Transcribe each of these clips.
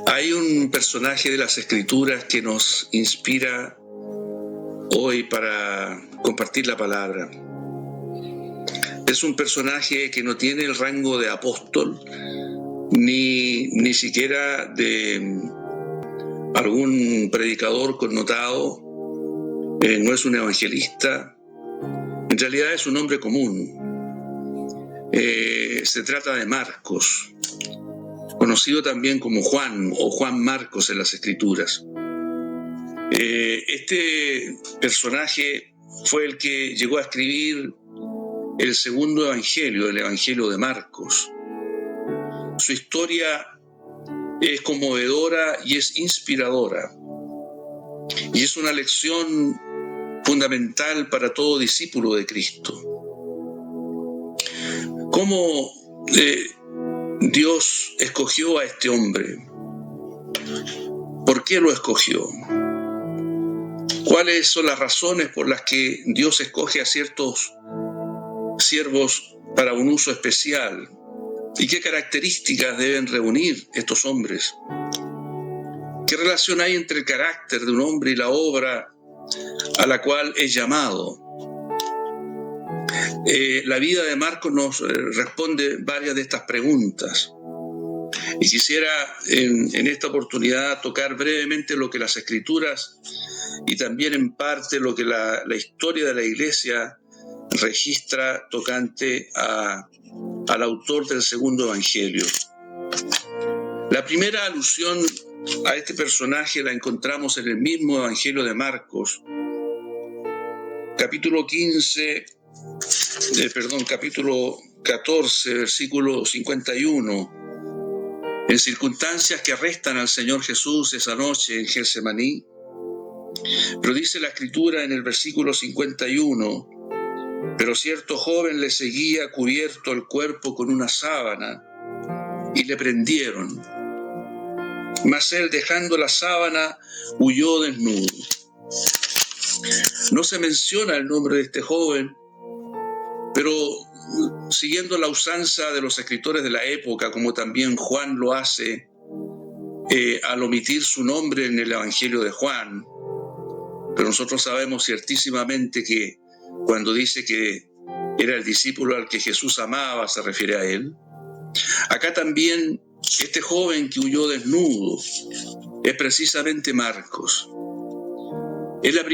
Hay un personaje de las Escrituras que nos inspira hoy para compartir la palabra. Es un personaje que no tiene el rango de apóstol, ni siquiera de algún predicador connotado, no es un evangelista, en realidad es un hombre común. Se trata de Marcos, conocido también como Juan o Juan Marcos en las Escrituras. Este personaje fue el que llegó a escribir el segundo evangelio, el evangelio de Marcos. Su historia es conmovedora y es inspiradora, y es una lección fundamental para todo discípulo de Cristo. ¿Cómo Dios escogió a este hombre? ¿Por qué lo escogió? ¿Cuáles son las razones por las que Dios escoge a ciertos siervos para un uso especial? ¿Y qué características deben reunir estos hombres? ¿Qué relación hay entre el carácter de un hombre y la obra a la cual es llamado? La vida de Marcos nos responde varias de estas preguntas. Y quisiera en esta oportunidad tocar brevemente lo que las Escrituras y también en parte lo que la historia de la Iglesia registra tocante al autor del segundo evangelio. La primera alusión a este personaje la encontramos en el mismo evangelio de Marcos, capítulo 14, versículo 51. En circunstancias que arrestan al Señor Jesús esa noche en Getsemaní, pero dice la Escritura en el versículo 51: pero cierto joven le seguía cubierto el cuerpo con una sábana y le prendieron. Mas él, dejando la sábana, huyó desnudo. No se menciona el nombre de este joven, pero siguiendo la usanza de los escritores de la época, como también Juan lo hace al omitir su nombre en el Evangelio de Juan, pero nosotros sabemos ciertísimamente que cuando dice que era el discípulo al que Jesús amaba, se refiere a él. Acá también este joven que huyó desnudo es precisamente Marcos. Es el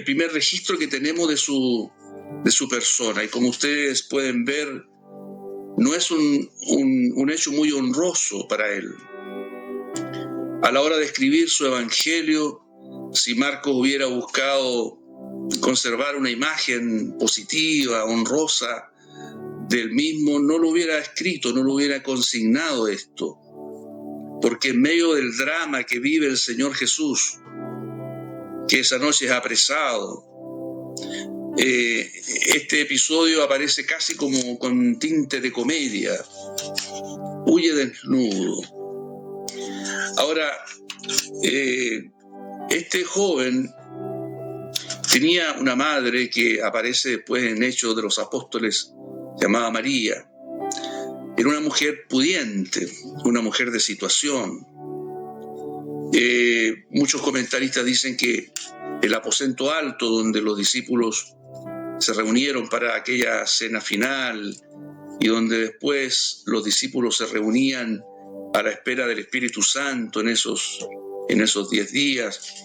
primer registro que tenemos de su persona, y como ustedes pueden ver, no es un hecho muy honroso para él. A la hora de escribir su evangelio, si Marcos hubiera buscado conservar una imagen positiva, honrosa del mismo, no lo hubiera escrito, no lo hubiera consignado esto, porque en medio del drama que vive el Señor Jesús, que esa noche es apresado, este episodio aparece casi como con tinte de comedia. Huye desnudo. Ahora, este joven tenía una madre que aparece después en Hechos de los Apóstoles, llamada María. Era una mujer pudiente, una mujer de situación. Muchos comentaristas dicen que el aposento alto donde los discípulos se reunieron para aquella cena final y donde después los discípulos se reunían a la espera del Espíritu Santo en esos 10 días,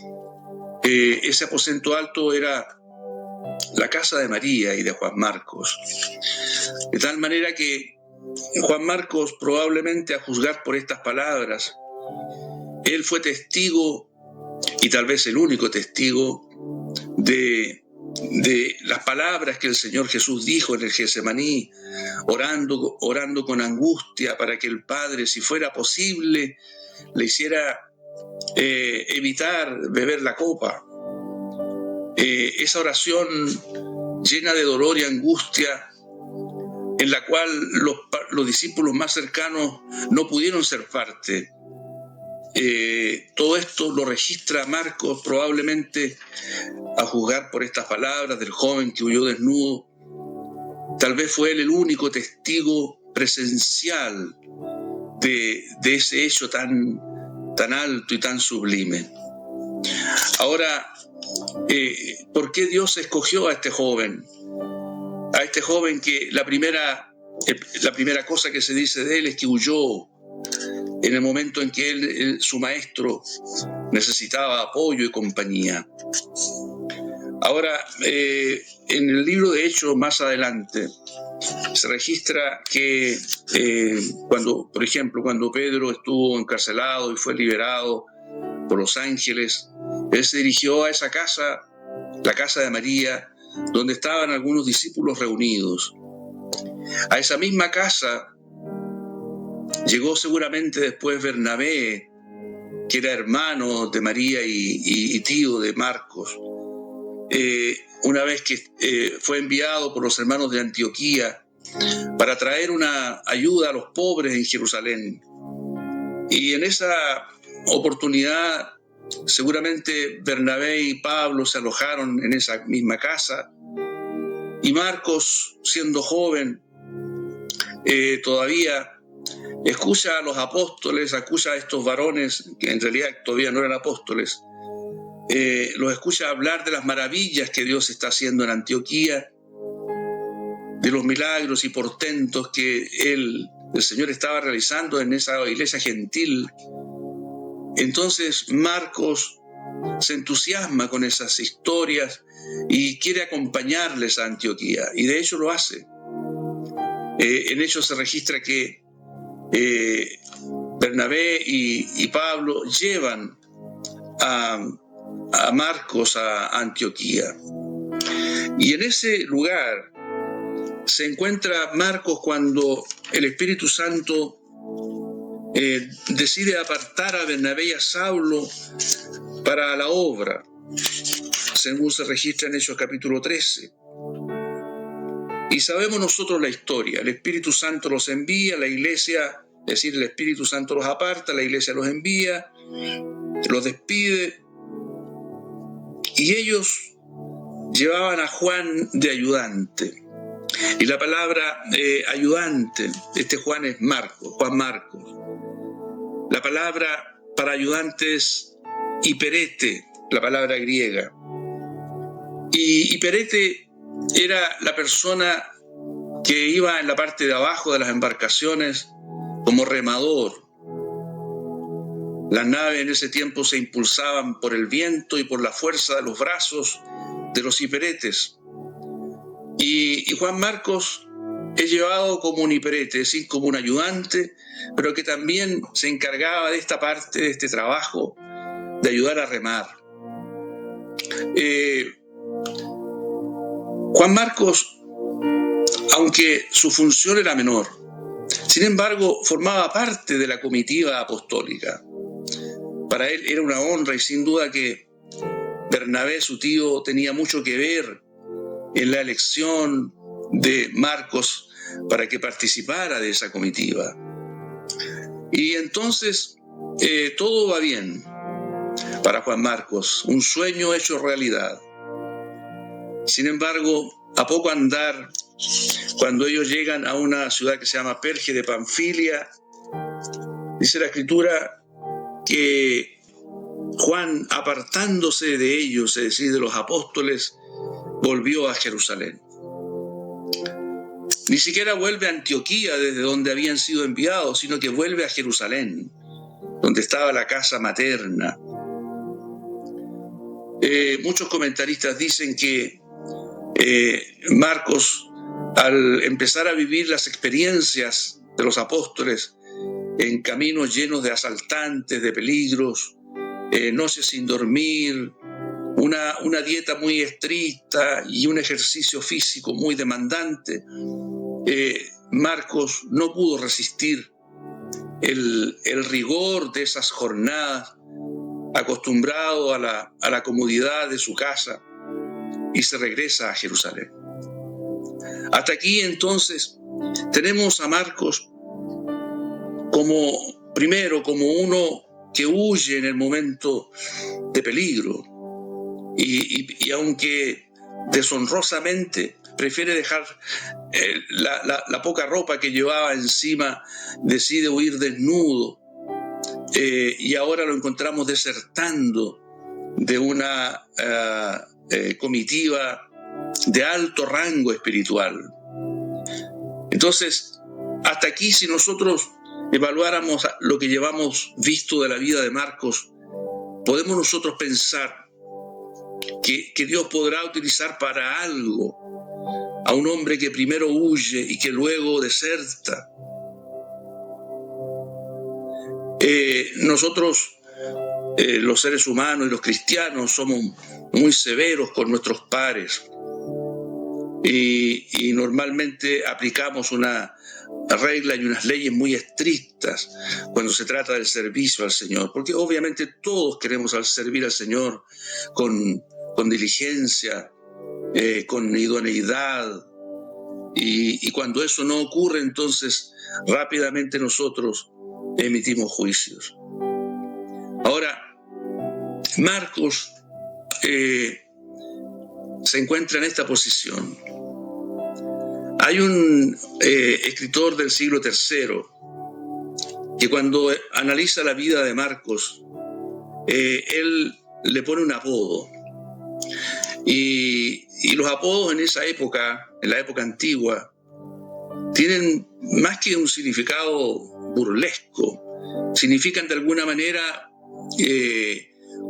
ese aposento alto era la casa de María y de Juan Marcos. De tal manera que Juan Marcos, probablemente a juzgar por estas palabras, él fue testigo, y tal vez el único testigo, de las palabras que el Señor Jesús dijo en el Getsemaní, orando con angustia para que el Padre, si fuera posible, le hiciera evitar beber la copa. Esa oración llena de dolor y angustia, en la cual los discípulos más cercanos no pudieron ser parte. Todo esto lo registra Marcos, probablemente a juzgar por estas palabras del joven que huyó desnudo. Tal vez fue él el único testigo presencial de ese hecho tan alto y tan sublime. Ahora, ¿por qué Dios escogió a este joven? A este joven que la primera cosa que se dice de él es que huyó en el momento en que su maestro necesitaba apoyo y compañía. Ahora, en el libro de Hechos, más adelante, se registra que por ejemplo, cuando Pedro estuvo encarcelado y fue liberado por los ángeles, él se dirigió a esa casa, la casa de María, donde estaban algunos discípulos reunidos. A esa misma casa llegó seguramente después Bernabé, que era hermano de María y tío de Marcos. Una vez que fue enviado por los hermanos de Antioquía para traer una ayuda a los pobres en Jerusalén. Y en esa oportunidad, seguramente Bernabé y Pablo se alojaron en esa misma casa, y Marcos, siendo joven, todavía escucha a los apóstoles, escucha a estos varones, que en realidad todavía no eran apóstoles, los escucha hablar de las maravillas que Dios está haciendo en Antioquía, de los milagros y portentos que el Señor estaba realizando en esa iglesia gentil. Entonces Marcos se entusiasma con esas historias y quiere acompañarles a Antioquía, y de hecho lo hace. En Hechos se registra que Bernabé y Pablo llevan a Marcos a Antioquía. Y en ese lugar se encuentra Marcos cuando el Espíritu Santo decide apartar a Bernabé y a Saulo para la obra, según se registra en Hechos capítulo 13. Y sabemos nosotros la historia. El Espíritu Santo los envía, la iglesia, es decir, el Espíritu Santo los aparta, la iglesia los envía, los despide, y ellos llevaban a Juan de ayudante. Y la palabra ayudante, Juan es Juan Marcos. La palabra para ayudante es hiperete, la palabra griega. Y hiperete era la persona que iba en la parte de abajo de las embarcaciones como remador. Las naves en ese tiempo se impulsaban por el viento y por la fuerza de los brazos de los hiperetes. Y Juan Marcos es llevado como un hiperete, es decir, como un ayudante, pero que también se encargaba de esta parte, de este trabajo, de ayudar a remar. Juan Marcos, aunque su función era menor, sin embargo, formaba parte de la comitiva apostólica. Para él era una honra, y sin duda que Bernabé, su tío, tenía mucho que ver en la elección de Marcos para que participara de esa comitiva. Y entonces todo va bien para Juan Marcos, un sueño hecho realidad. Sin embargo, a poco andar, cuando ellos llegan a una ciudad que se llama Perge de Panfilia, dice la Escritura que Juan, apartándose de ellos, es decir, de los apóstoles, volvió a Jerusalén. Ni siquiera vuelve a Antioquía, desde donde habían sido enviados, sino que vuelve a Jerusalén, donde estaba la casa materna. Muchos comentaristas dicen que Marcos, al empezar a vivir las experiencias de los apóstoles en caminos llenos de asaltantes, de peligros, noches sin dormir, una dieta muy estricta y un ejercicio físico muy demandante, Marcos no pudo resistir el rigor de esas jornadas, acostumbrado a la comodidad de su casa, y se regresa a Jerusalén. Hasta aquí entonces tenemos a Marcos como uno que huye en el momento de peligro, y aunque deshonrosamente, prefiere dejar la poca ropa que llevaba encima, decide huir desnudo, y ahora lo encontramos desertando de una comitiva de alto rango espiritual. Entonces, hasta aquí, si nosotros evaluáramos lo que llevamos visto de la vida de Marcos, podemos nosotros pensar que Dios podrá utilizar para algo a un hombre que primero huye y que luego deserta. Nosotros, los seres humanos y los cristianos, somos muy severos con nuestros pares y normalmente aplicamos una regla y unas leyes muy estrictas cuando se trata del servicio al Señor, porque obviamente todos queremos servir al Señor con diligencia, con idoneidad, y cuando eso no ocurre, entonces rápidamente nosotros emitimos juicios. Ahora, Marcos se encuentra en esta posición. Hay un escritor del siglo III que cuando analiza la vida de Marcos, él le pone un apodo. Y los apodos en esa época, en la época antigua, tienen más que un significado burlesco, significan de alguna manera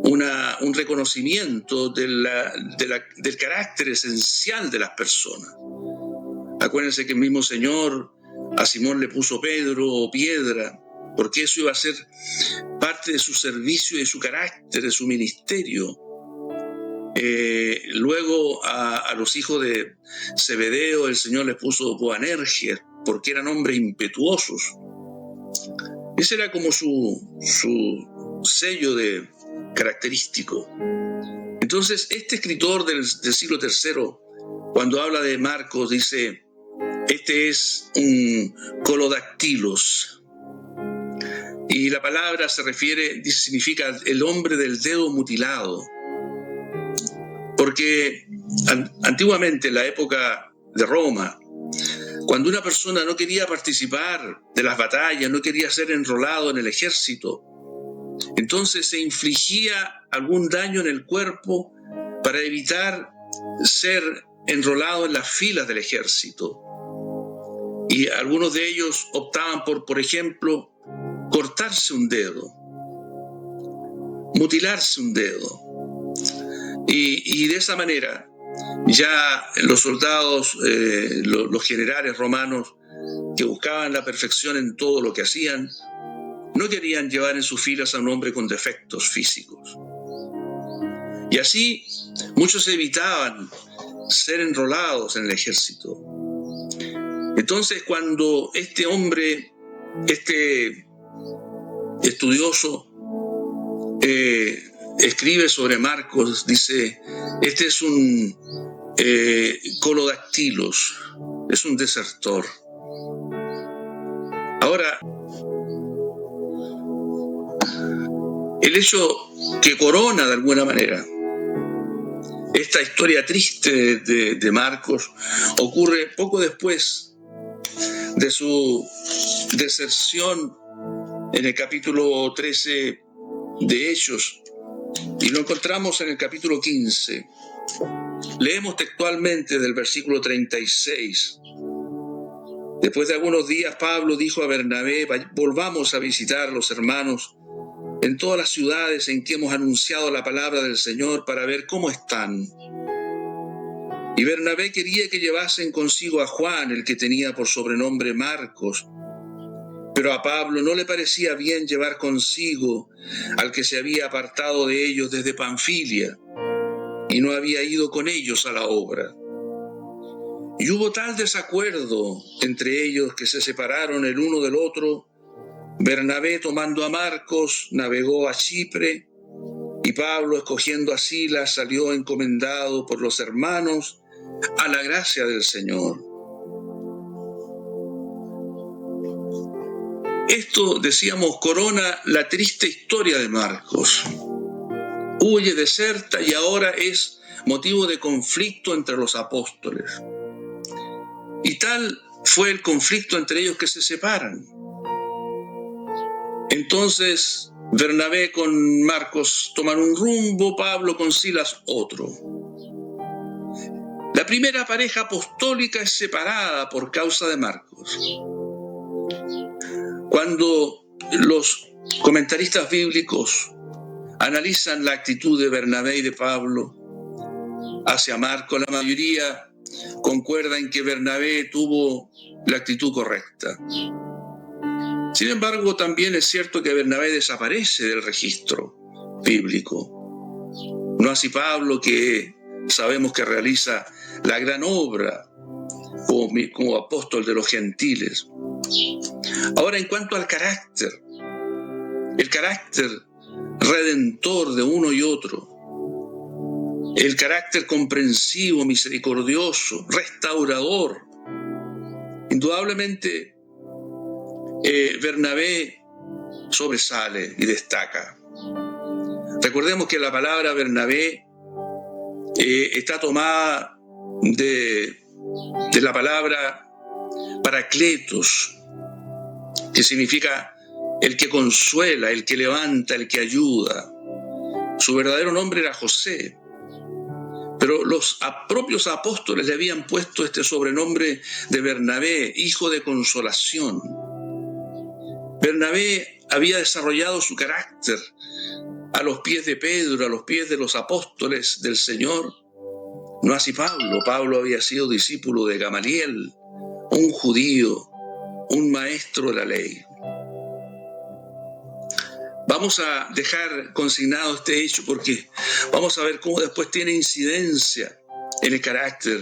un reconocimiento del carácter esencial de las personas. Acuérdense que el mismo Señor a Simón le puso Pedro o Piedra, porque eso iba a ser parte de su servicio y de su carácter, de su ministerio. Luego a los hijos de Zebedeo el Señor les puso Boanerges, porque eran hombres impetuosos. Ese era como su sello característico. Entonces, este escritor del siglo III, cuando habla de Marcos, dice: este es un colodactilos. Y la palabra significa el hombre del dedo mutilado. Porque antiguamente, en la época de Roma, cuando una persona no quería participar de las batallas, no quería ser enrolado en el ejército, entonces se infligía algún daño en el cuerpo para evitar ser enrolado en las filas del ejército. Y algunos de ellos optaban por ejemplo, cortarse un dedo, mutilarse un dedo. Y de esa manera ya los soldados, los generales romanos que buscaban la perfección en todo lo que hacían, no querían llevar en sus filas a un hombre con defectos físicos. Y así muchos evitaban ser enrolados en el ejército. Entonces, cuando este hombre, este estudioso, escribe sobre Marcos, dice: este es un colodactilos, es un desertor. Ahora, el hecho que corona de alguna manera esta historia triste de Marcos ocurre poco después de su deserción en el capítulo 13 de Hechos, y lo encontramos en el capítulo 15. Leemos textualmente del versículo 36. Después de algunos días, Pablo dijo a Bernabé: volvamos a visitar a los hermanos en todas las ciudades en que hemos anunciado la palabra del Señor para ver cómo están. Y Bernabé quería que llevasen consigo a Juan, el que tenía por sobrenombre Marcos, pero a Pablo no le parecía bien llevar consigo al que se había apartado de ellos desde Panfilia y no había ido con ellos a la obra. Y hubo tal desacuerdo entre ellos que se separaron el uno del otro. Bernabé, tomando a Marcos, navegó a Chipre, y Pablo, escogiendo a Silas, salió encomendado por los hermanos a la gracia del Señor. Esto, decíamos, corona la triste historia de Marcos. Huye, deserta y ahora es motivo de conflicto entre los apóstoles. Y tal fue el conflicto entre ellos que se separan. Entonces, Bernabé con Marcos toman un rumbo, Pablo con Silas otro. La primera pareja apostólica es separada por causa de Marcos. Cuando los comentaristas bíblicos analizan la actitud de Bernabé y de Pablo hacia Marcos, la mayoría concuerda en que Bernabé tuvo la actitud correcta. Sin embargo, también es cierto que Bernabé desaparece del registro bíblico. No así Pablo, que sabemos que realiza la gran obra como apóstol de los gentiles. Ahora, en cuanto al carácter, el carácter redentor de uno y otro, el carácter comprensivo, misericordioso, restaurador, indudablemente Bernabé sobresale y destaca. Recordemos que la palabra Bernabé está tomada de la palabra Paracletos, que significa el que consuela, el que levanta, el que ayuda. Su verdadero nombre era José, pero los propios apóstoles le habían puesto este sobrenombre de Bernabé, hijo de consolación. Bernabé había desarrollado su carácter a los pies de Pedro, a los pies de los apóstoles del Señor. No así Pablo. Pablo había sido discípulo de Gamaliel, un judío, un maestro de la ley. Vamos a dejar consignado este hecho porque vamos a ver cómo después tiene incidencia en el carácter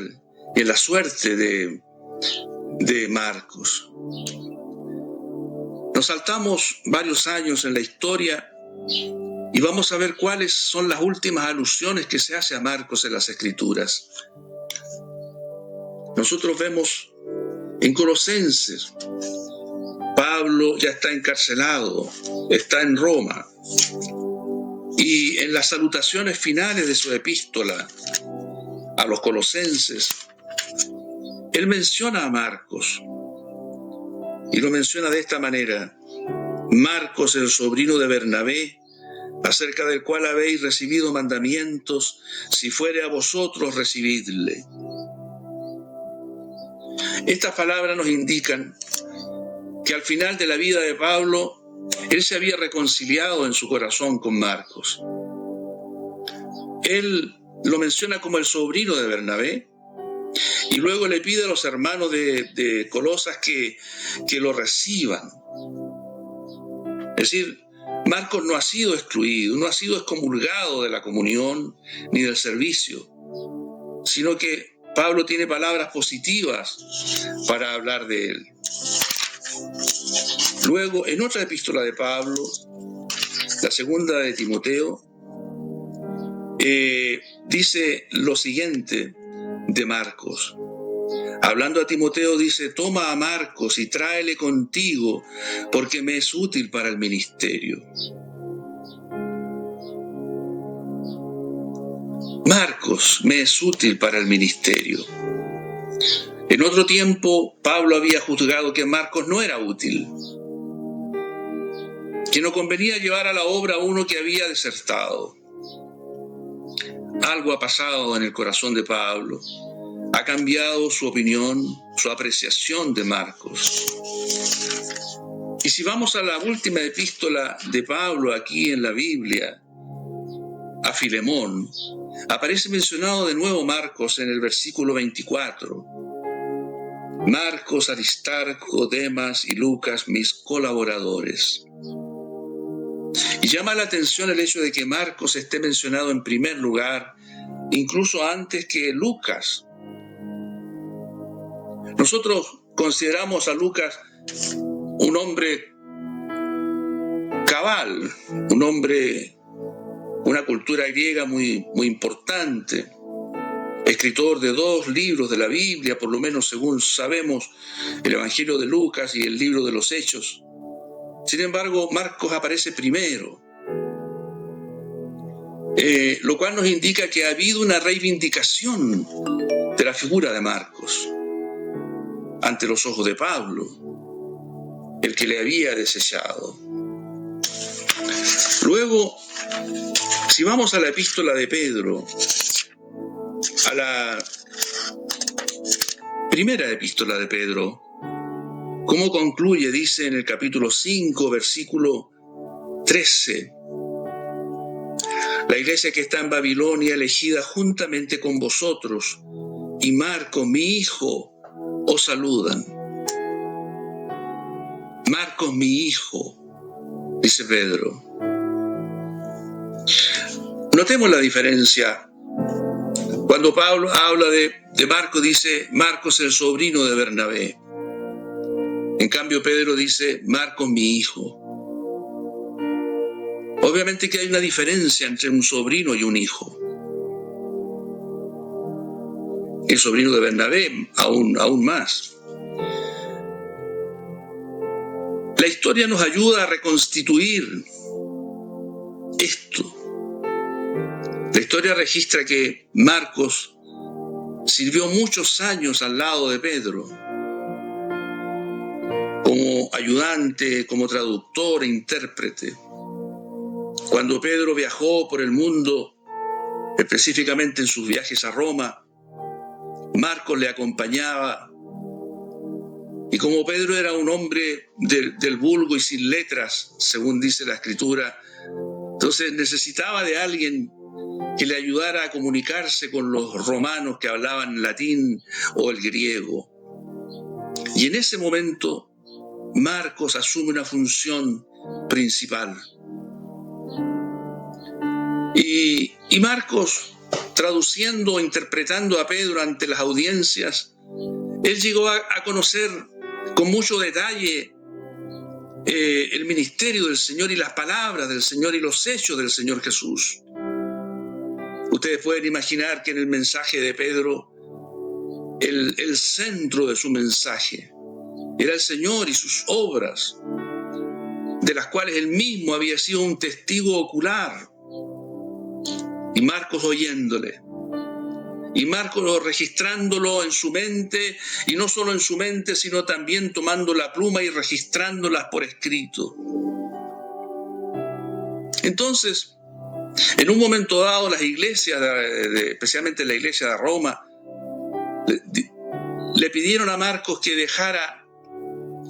y en la suerte de Marcos. Nos saltamos varios años en la historia y vamos a ver cuáles son las últimas alusiones que se hace a Marcos en las Escrituras. Nosotros vemos en Colosenses, Pablo ya está encarcelado, está en Roma, y en las salutaciones finales de su epístola a los colosenses, él menciona a Marcos, y lo menciona de esta manera: Marcos, el sobrino de Bernabé, acerca del cual habéis recibido mandamientos, si fuere a vosotros, recibidle. Estas palabras nos indican que al final de la vida de Pablo, él se había reconciliado en su corazón con Marcos. Él lo menciona como el sobrino de Bernabé, y luego le pide a los hermanos de Colosas que lo reciban. Es decir, Marcos no ha sido excluido, no ha sido excomulgado de la comunión ni del servicio, sino que Pablo tiene palabras positivas para hablar de él. Luego, en otra epístola de Pablo, la segunda de Timoteo, dice lo siguiente de Marcos. Hablando a Timoteo, dice: toma a Marcos y tráele contigo, porque me es útil para el ministerio. Marcos me es útil para el ministerio. En otro tiempo, Pablo había juzgado que Marcos no era útil, que no convenía llevar a la obra a uno que había desertado. Algo ha pasado en el corazón de Pablo. Ha cambiado su opinión, su apreciación de Marcos. Y si vamos a la última epístola de Pablo aquí en la Biblia, a Filemón, aparece mencionado de nuevo Marcos en el versículo 24. Marcos, Aristarco, Demas y Lucas, mis colaboradores. Y llama la atención el hecho de que Marcos esté mencionado en primer lugar, incluso antes que Lucas. Nosotros consideramos a Lucas un hombre cabal, un hombre, una cultura griega muy importante, escritor de 2 libros de la Biblia, por lo menos según sabemos, el Evangelio de Lucas y el libro de los Hechos. Sin embargo, Marcos aparece primero, lo cual nos indica que ha habido una reivindicación de la figura de Marcos. ante los ojos de Pablo, el que le había desechado. Luego, si vamos a la epístola de Pedro, a la primera epístola de Pedro, ¿cómo concluye? Dice en el capítulo 5, versículo 13: la iglesia que está en Babilonia, elegida juntamente con vosotros, y Marcos, mi hijo, os saludan. Marcos, mi hijo, dice Pedro. Notemos la diferencia. Cuando Pablo habla de Marcos, dice Marcos, el sobrino de Bernabé. En cambio, Pedro dice Marcos, mi hijo. Obviamente que hay una diferencia entre un sobrino y un hijo. El sobrino de Bernabé, aún más. La historia nos ayuda a reconstituir esto. La historia registra que Marcos sirvió muchos años al lado de Pedro, como ayudante, como traductor e intérprete. Cuando Pedro viajó por el mundo, específicamente en sus viajes a Roma, Marcos le acompañaba. Y como Pedro era un hombre del vulgo y sin letras, según dice la Escritura, entonces necesitaba de alguien que le ayudara a comunicarse con los romanos que hablaban latín o el griego. Y en ese momento, Marcos asume una función principal. Y Marcos, traduciendo o interpretando a Pedro ante las audiencias, él llegó a conocer con mucho detalle el ministerio del Señor y las palabras del Señor y los hechos del Señor Jesús. Ustedes pueden imaginar que en el mensaje de Pedro, el centro de su mensaje era el Señor y sus obras, de las cuales él mismo había sido un testigo ocular. Y Marcos oyéndole, y Marcos registrándolo en su mente, y no solo en su mente, sino también tomando la pluma y registrándolas por escrito. Entonces, en un momento dado, las iglesias, especialmente la iglesia de Roma, le pidieron a Marcos que dejara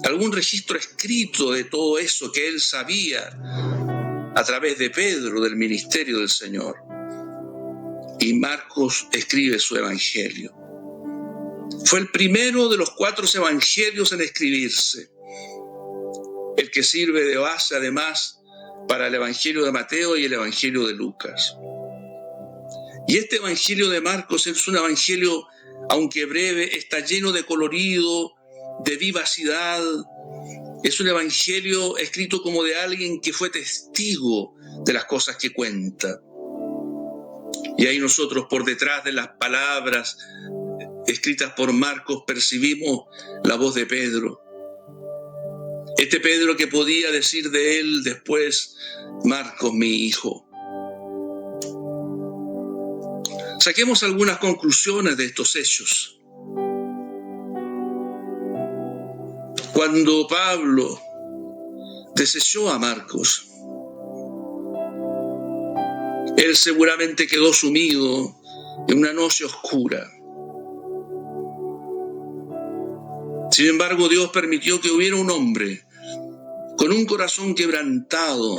algún registro escrito de todo eso que él sabía a través de Pedro, del ministerio del Señor. Y Marcos escribe su evangelio. Fue el primero de los 4 evangelios en escribirse, el que sirve de base además para el evangelio de Mateo y el evangelio de Lucas. Y este evangelio de Marcos es un evangelio, aunque breve, está lleno de colorido, de vivacidad. Es un evangelio escrito como de alguien que fue testigo de las cosas que cuenta. Y ahí nosotros, por detrás de las palabras escritas por Marcos, percibimos la voz de Pedro. Este Pedro que podía decir de él después, Marcos, mi hijo. Saquemos algunas conclusiones de estos hechos. Cuando Pablo desechó a Marcos, él seguramente quedó sumido en una noche oscura. Sin embargo, Dios permitió que hubiera un hombre con un corazón quebrantado,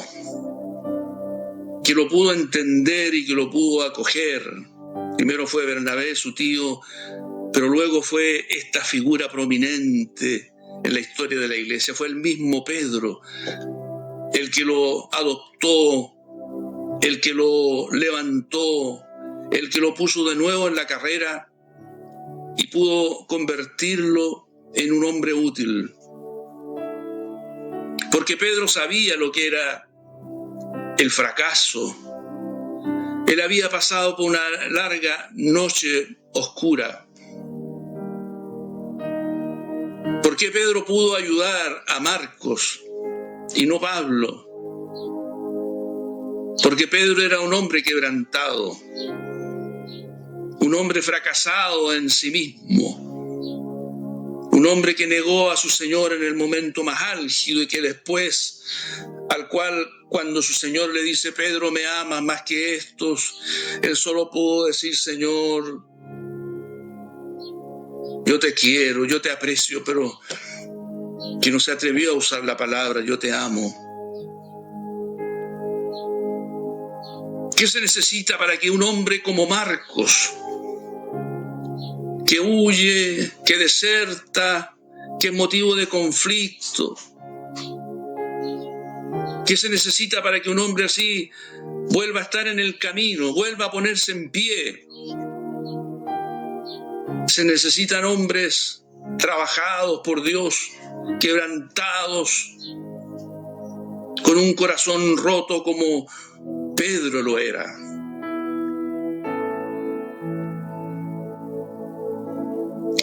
que lo pudo entender y que lo pudo acoger. Primero fue Bernabé, su tío, pero luego fue esta figura prominente en la historia de la iglesia. Fue el mismo Pedro, el que lo adoptó, el que lo levantó, el que lo puso de nuevo en la carrera y pudo convertirlo en un hombre útil. Porque Pedro sabía lo que era el fracaso. Él había pasado por una larga noche oscura. ¿Por qué Pedro pudo ayudar a Marcos y no Pablo? Porque Pedro era un hombre quebrantado, un hombre fracasado en sí mismo, Un hombre que negó a su Señor en el momento más álgido y que después, al cual cuando su Señor le dice, Pedro, ¿me amas más que estos? Él solo pudo decir, Señor, yo te quiero, yo te aprecio, pero que no se atrevió a usar la palabra, yo te amo. ¿Qué se necesita para que un hombre como Marcos, que huye, que deserta, que es motivo de conflicto, qué se necesita para que un hombre así vuelva a estar en el camino, vuelva a ponerse en pie? Se necesitan hombres trabajados por Dios, quebrantados, con un corazón roto como Pedro lo era.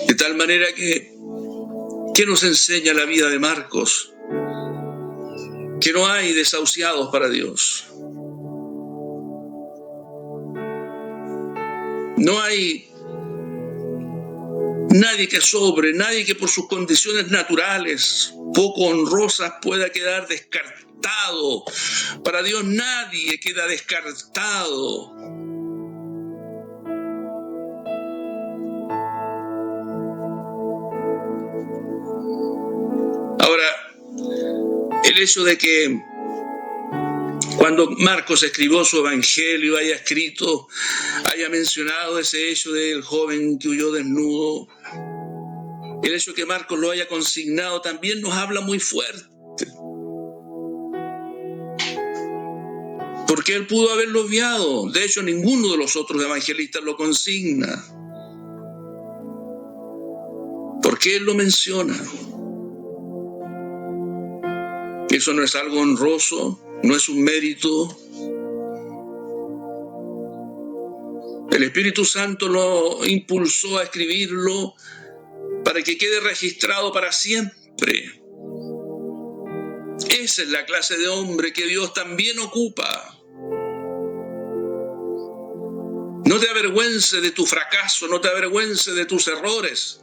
De tal manera que, ¿qué nos enseña la vida de Marcos? Que no hay desahuciados para Dios. No hay nadie que sobre, nadie que por sus condiciones naturales poco honrosas pueda quedar descartado. Para Dios nadie queda descartado. Ahora, el hecho de que cuando Marcos escribió su evangelio haya mencionado ese hecho del joven que huyó desnudo, el hecho de que Marcos lo haya consignado también nos habla muy fuerte. Porque él pudo haberlo obviado. De hecho, ninguno de los otros evangelistas lo consigna. ¿Por qué él lo menciona? Eso no es algo honroso, no es un mérito. El Espíritu Santo lo impulsó a escribirlo para que quede registrado para siempre. Esa es la clase de hombre que Dios también ocupa. No te avergüences de tu fracaso, no te avergüences de tus errores.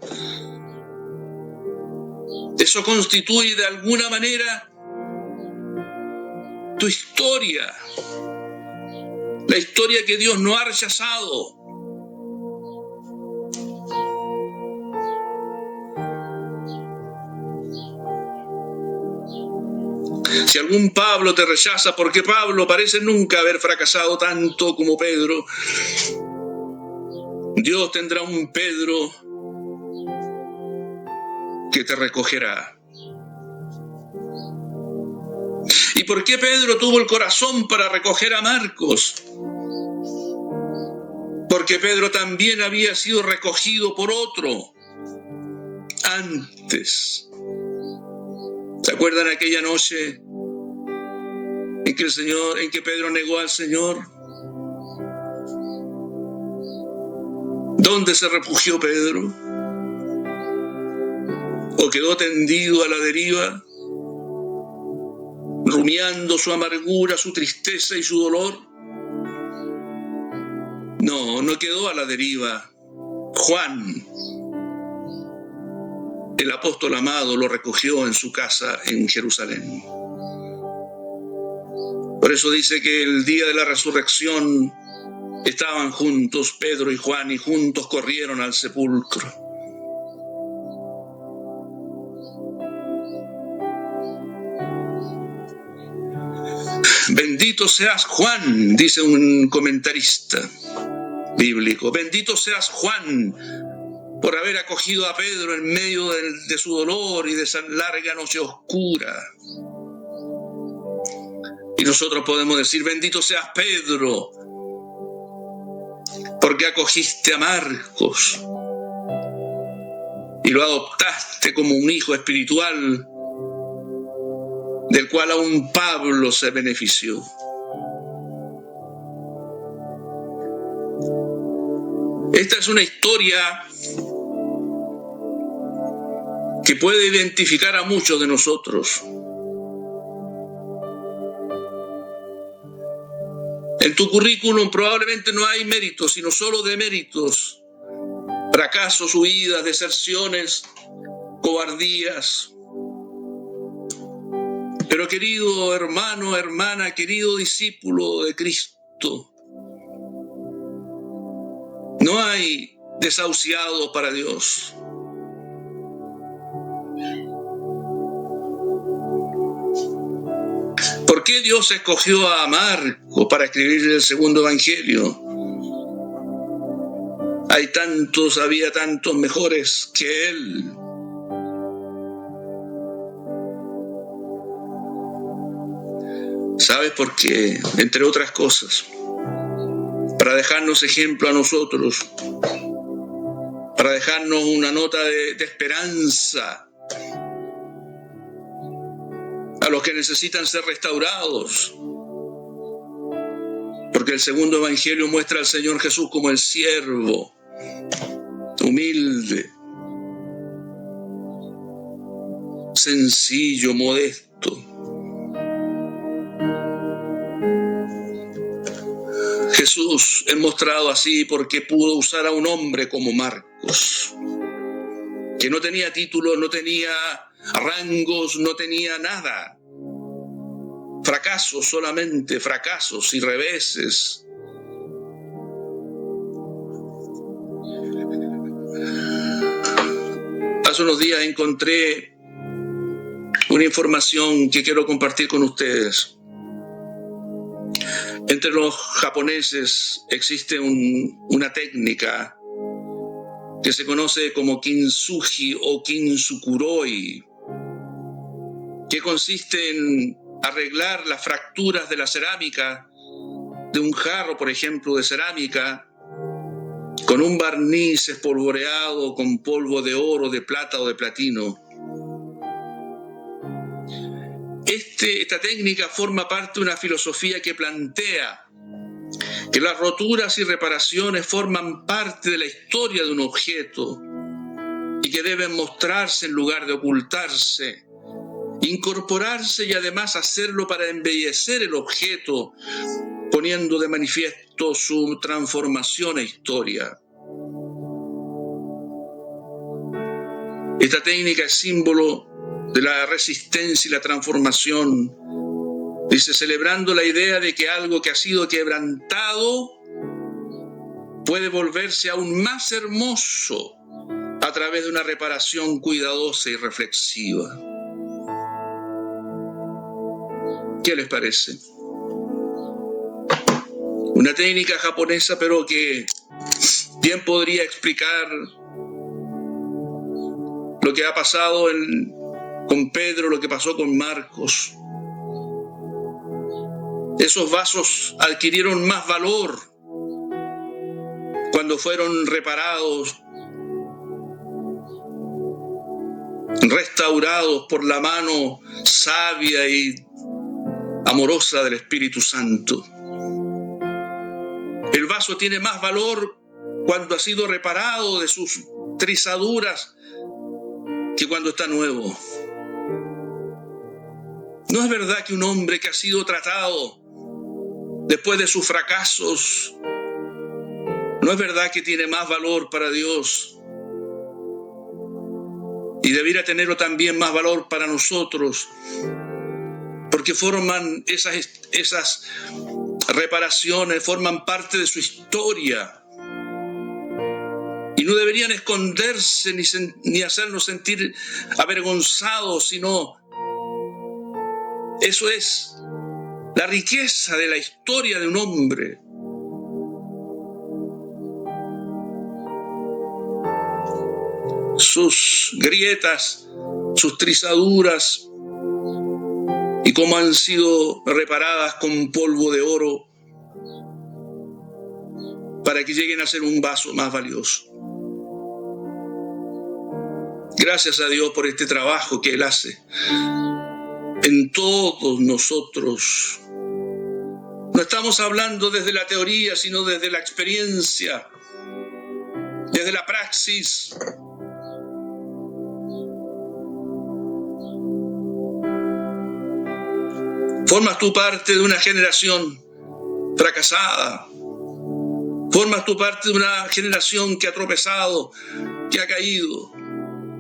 Eso constituye de alguna manera tu historia, la historia que Dios no ha rechazado. Si algún Pablo te rechaza, porque Pablo parece nunca haber fracasado tanto como Pedro, Dios tendrá un Pedro que te recogerá. ¿Y por qué Pedro tuvo el corazón para recoger a Marcos? Porque Pedro también había sido recogido por otro antes. ¿Se acuerdan aquella noche en que Pedro negó al Señor? ¿Dónde se refugió Pedro? ¿O quedó tendido a la deriva, rumiando su amargura, su tristeza y su dolor? No quedó a la deriva. Juan, el apóstol amado, lo recogió en su casa en Jerusalén. Por eso dice que el día de la resurrección estaban juntos Pedro y Juan y juntos corrieron al sepulcro. Bendito seas Juan, dice un comentarista bíblico. Bendito seas Juan por haber acogido a Pedro en medio de su dolor y de esa larga noche oscura. Y nosotros podemos decir, bendito seas Pedro, porque acogiste a Marcos y lo adoptaste como un hijo espiritual del cual aún Pablo se benefició. Esta es una historia que puede identificar a muchos de nosotros. En tu currículum probablemente no hay méritos, sino solo deméritos, fracasos, huidas, deserciones, cobardías. Pero querido hermano, hermana, querido discípulo de Cristo, no hay desahuciado para Dios. ¿Por qué Dios escogió a Marco para escribir el segundo evangelio? Había tantos mejores que él. ¿Sabes por qué? Entre otras cosas, para dejarnos ejemplo a nosotros, para dejarnos una nota de esperanza a los que necesitan ser restaurados. Porque el segundo evangelio muestra al Señor Jesús como el siervo, humilde, sencillo, modesto. Jesús es mostrado así porque pudo usar a un hombre como Marcos, que no tenía títulos, no tenía rangos, no tenía nada. Fracasos solamente, fracasos y reveses. Hace unos días encontré una información que quiero compartir con ustedes. Entre los japoneses existe una técnica que se conoce como kintsugi o kintsukuroi, que consiste en arreglar las fracturas de la cerámica, de un jarro, por ejemplo, de cerámica, con un barniz espolvoreado con polvo de oro, de plata o de platino. Esta técnica forma parte de una filosofía que plantea que las roturas y reparaciones forman parte de la historia de un objeto y que deben mostrarse en lugar de ocultarse, incorporarse y además hacerlo para embellecer el objeto, poniendo de manifiesto su transformación e historia. Esta técnica es símbolo de la resistencia y la transformación. Dice, celebrando la idea de que algo que ha sido quebrantado puede volverse aún más hermoso a través de una reparación cuidadosa y reflexiva. ¿Qué les parece? Una técnica japonesa, pero que bien podría explicar lo que ha pasado con Pedro, lo que pasó con Marcos. Esos vasos adquirieron más valor cuando fueron reparados, restaurados por la mano sabia y amorosa del Espíritu Santo. El vaso tiene más valor cuando ha sido reparado de sus trizaduras que cuando está nuevo. ¿No es verdad que un hombre que ha sido tratado después de sus fracasos, no es verdad que tiene más valor para Dios? Y debiera tenerlo también más valor para nosotros, porque forman esas reparaciones, forman parte de su historia. Y no deberían esconderse ni hacernos sentir avergonzados, sino eso es la riqueza de la historia de un hombre. Sus grietas, sus trizaduras y cómo han sido reparadas con polvo de oro para que lleguen a ser un vaso más valioso. Gracias a Dios por este trabajo que Él hace en todos nosotros. No estamos hablando desde la teoría, sino desde la experiencia, desde la praxis. Formas tú parte de una generación fracasada. Formas tú parte de una generación que ha tropezado, que ha caído.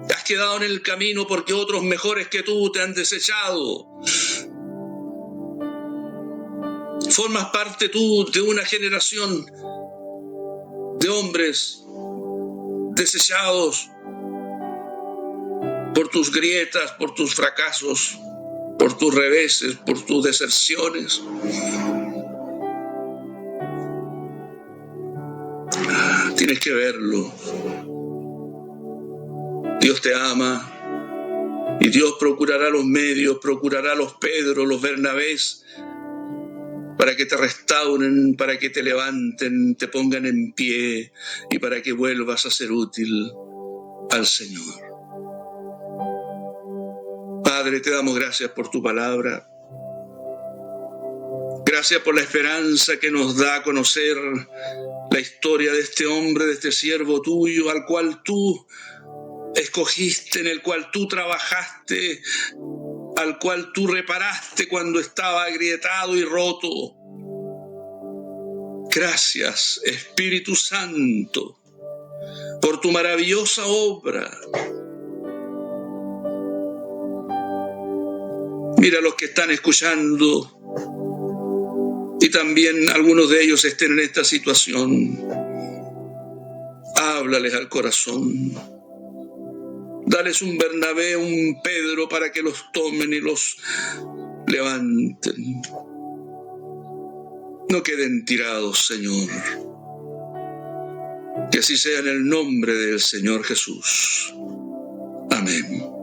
Te has quedado en el camino porque otros mejores que tú te han desechado. Formas parte tú de una generación de hombres desechados por tus grietas, por tus fracasos, por tus reveses, por tus deserciones. Tienes que verlo. Dios te ama y Dios procurará los medios, procurará los Pedro, los Bernabés, para que te restauren, para que te levanten, te pongan en pie y para que vuelvas a ser útil al Señor. Padre, te damos gracias por tu palabra. Gracias por la esperanza que nos da a conocer la historia de este hombre, de este siervo tuyo, al cual tú escogiste, en el cual tú trabajaste, al cual tú reparaste cuando estaba agrietado y roto. Gracias, Espíritu Santo, por tu maravillosa obra. Mira a los que están escuchando y también algunos de ellos estén en esta situación. Háblales al corazón. Dales un Bernabé, un Pedro para que los tomen y los levanten. No queden tirados, Señor. Que así sea en el nombre del Señor Jesús. Amén.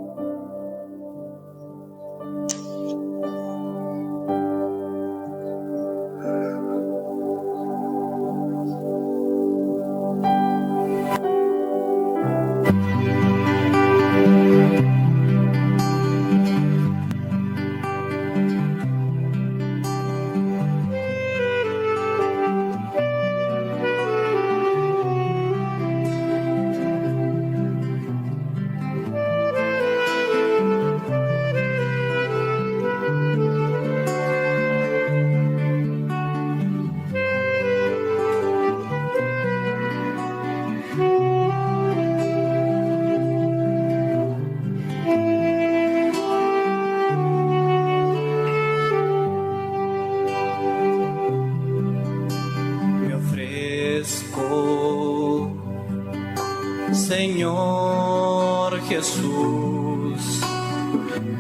Señor Jesús,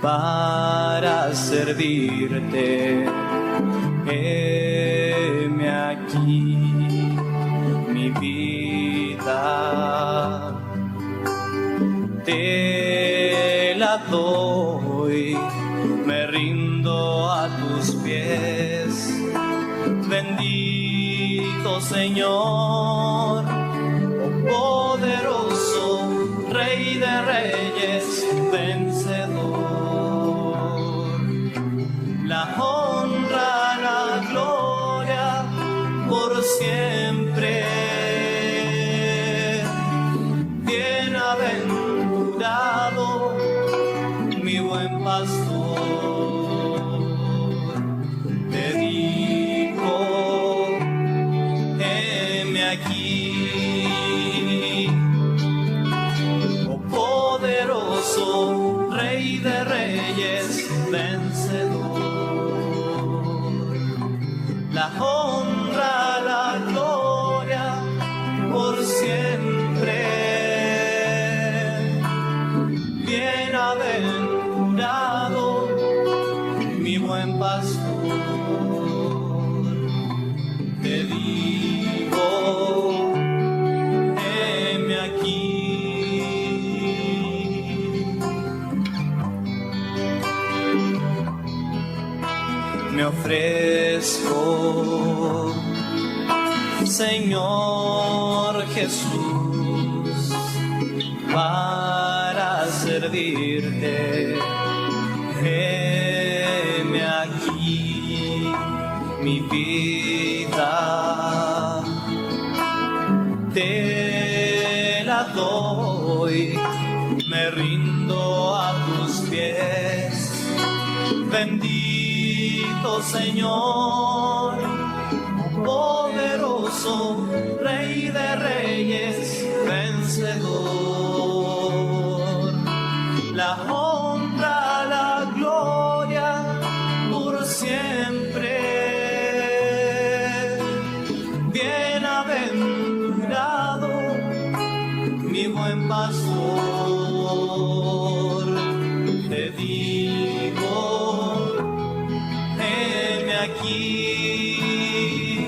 para servirte, heme aquí, mi vida te la doy, me rindo a tus pies, bendito Señor, poderoso, Rey de Reyes, vencedor. La honra, la gloria, por siempre. Bienaventurado, mi buen pastor. Te digo, heme aquí. Rey de Reyes, vencedor. La honra, la gloria, por siempre. Bienaventurado, mi buen pastor. Te digo, heme aquí. Me ofrezco, Señor Jesús, para servirte. Heme aquí, mi vida te la doy, me rindo a tus pies. Bendito Señor, poderoso, Rey de Reyes, vencedor. aquí.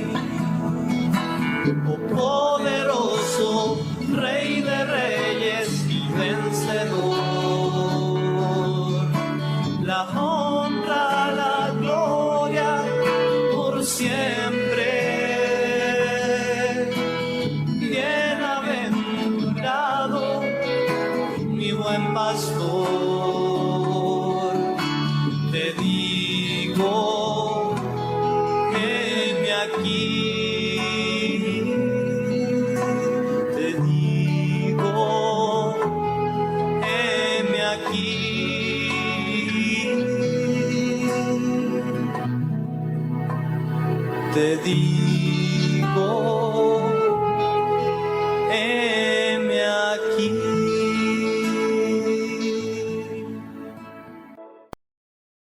Oh poderoso Rey de Reyes y vencedor, la honra, la gloria por siempre. Bienaventurado mi buen pastor, te digo, heme aquí. Te digo, heme aquí. Te digo.